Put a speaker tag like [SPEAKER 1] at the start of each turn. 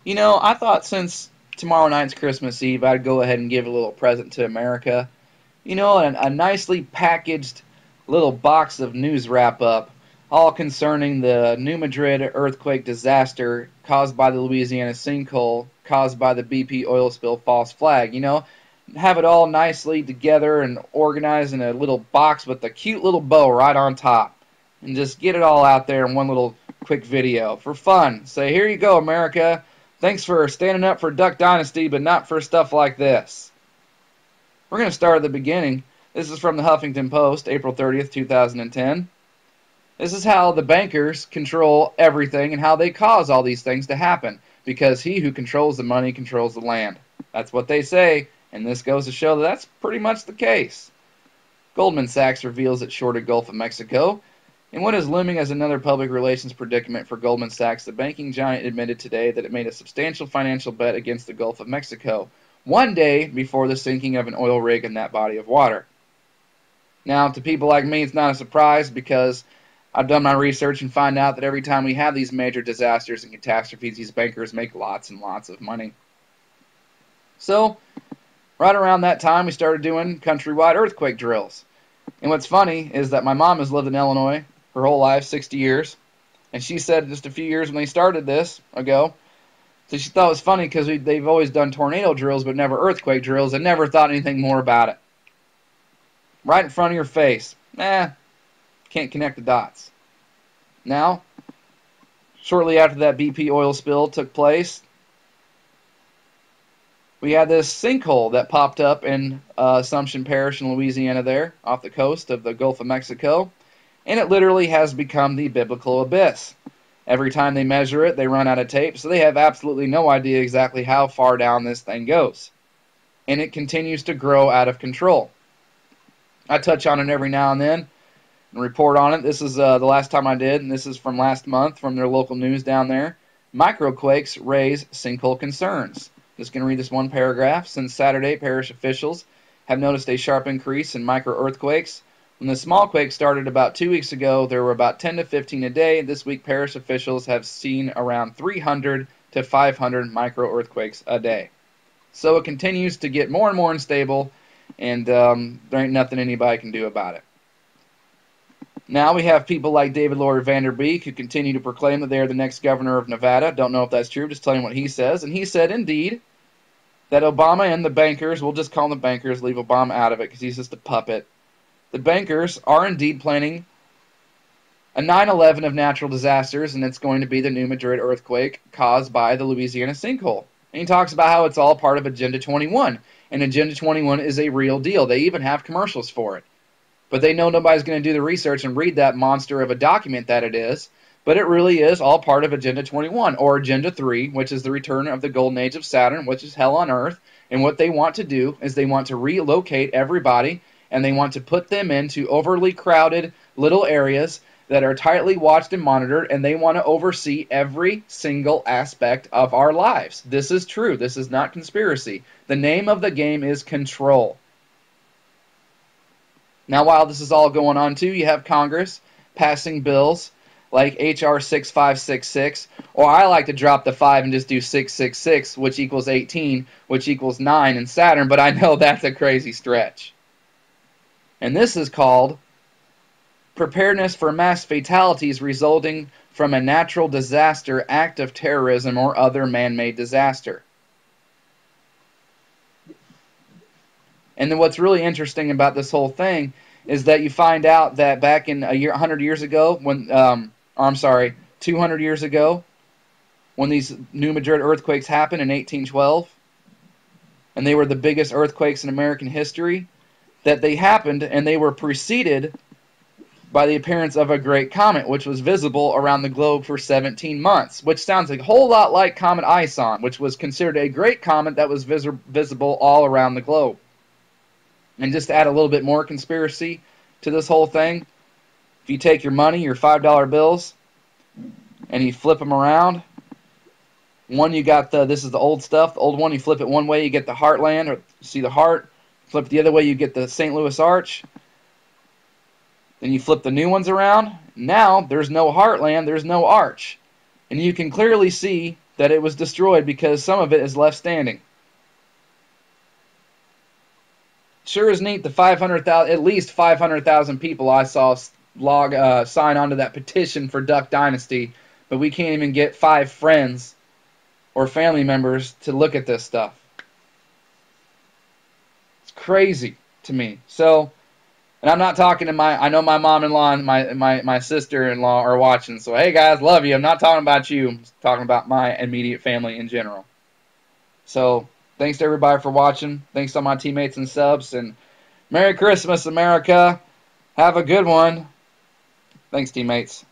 [SPEAKER 1] You know, I thought since tomorrow night's Christmas Eve, I'd go ahead and give a little present to America. You know, a nicely packaged little box of news wrap-up, all concerning the New Madrid earthquake disaster caused by the Louisiana sinkhole, caused by the BP oil spill false flag. You know, have it all nicely together and organized in a little box with a cute little bow right on top. And just get it all out there in one little quick video for fun. Say, here you go, America. Thanks for standing up for Duck Dynasty, but not for stuff like this. We're going to start at the beginning. This is from the Huffington Post, April 30th, 2010. This is how the bankers control everything and how they cause all these things to happen. Because he who controls the money controls the land. That's what they say, and this goes to show that that's pretty much the case. Goldman Sachs reveals it shorted Gulf of Mexico. In what is looming as another public relations predicament for Goldman Sachs, the banking giant admitted today that it made a substantial financial bet against the Gulf of Mexico, one day before the sinking of an oil rig in that body of water. Now, to people like me, it's not a surprise because I've done my research and find out that every time we have these major disasters and catastrophes, these bankers make lots and lots of money. So, right around that time, we started doing countrywide earthquake drills. And what's funny is that my mom has lived in Illinois her whole life, 60 years. And she said just a few years when they started this ago, so she thought it was funny because they've always done tornado drills but never earthquake drills and never thought anything more about it. Right in front of your face. Can't connect the dots. Now, shortly after that BP oil spill took place, we had this sinkhole that popped up in Assumption Parish in Louisiana there, off the coast of the Gulf of Mexico. And it literally has become the biblical abyss. Every time they measure it, they run out of tape, so they have absolutely no idea exactly how far down this thing goes. And it continues to grow out of control. I touch on it every now and then and report on it. This is the last time I did, and this is from last month from their local news down there. Microquakes raise sinkhole concerns. Just going to read this one paragraph. Since Saturday, parish officials have noticed a sharp increase in micro-earthquakes. When the small quake started about 2 weeks ago, there were about 10 to 15 a day. This week, parish officials have seen around 300 to 500 micro-earthquakes a day. So it continues to get more and more unstable, and there ain't nothing anybody can do about it. Now we have people like David Lloyd Vanderbeek who continue to proclaim that they are the next governor of Nevada. Don't know if that's true, just telling you what he says. And he said, indeed, that Obama and the bankers, we'll just call them the bankers, leave Obama out of it because he's just a puppet. The bankers are indeed planning a 9/11 of natural disasters, and it's going to be the New Madrid earthquake caused by the Louisiana sinkhole. And he talks about how it's all part of Agenda 21, and Agenda 21 is a real deal. They even have commercials for it. But they know nobody's going to do the research and read that monster of a document that it is, but it really is all part of Agenda 21, or Agenda 3, which is the return of the golden age of Saturn, which is hell on earth. And what they want to do is they want to relocate everybody, and they want to put them into overly crowded little areas that are tightly watched and monitored, and they want to oversee every single aspect of our lives. This is true. This is not conspiracy. The name of the game is control. Now, while this is all going on, too, you have Congress passing bills like H.R. 6566, or I like to drop the 5 and just do 666, which equals 18, which equals 9 in Saturn, but I know that's a crazy stretch. And this is called Preparedness for Mass Fatalities Resulting from a Natural Disaster, Act of Terrorism, or Other Man-Made Disaster. And then what's really interesting about this whole thing is that you find out that back in 100 years ago, 200 years ago, when these New Madrid earthquakes happened in 1812, and they were the biggest earthquakes in American history, that they happened and they were preceded by the appearance of a great comet, which was visible around the globe for 17 months, which sounds a whole lot like Comet Ison, which was considered a great comet that was visible all around the globe. And just to add a little bit more conspiracy to this whole thing, if you take your money, your $5 bills, and you flip them around, one you got this is the old stuff, the old one, you flip it one way, you get the Heartland, or see the heart. Flip it the other way, you get the St. Louis Arch. Then you flip the new ones around. Now, there's no Heartland, there's no arch. And you can clearly see that it was destroyed because some of it is left standing. Sure is neat. The 500,000, at least 500,000 people I saw sign onto that petition for Duck Dynasty, but we can't even get 5 friends or family members to look at this stuff. It's crazy to me. So, and I'm not talking to I know my mom-in-law and my sister-in-law are watching, so hey guys, love you. I'm not talking about you. I'm talking about my immediate family in general. So, thanks to everybody for watching. Thanks to all my teammates and subs, and Merry Christmas, America. Have a good one. Thanks, teammates.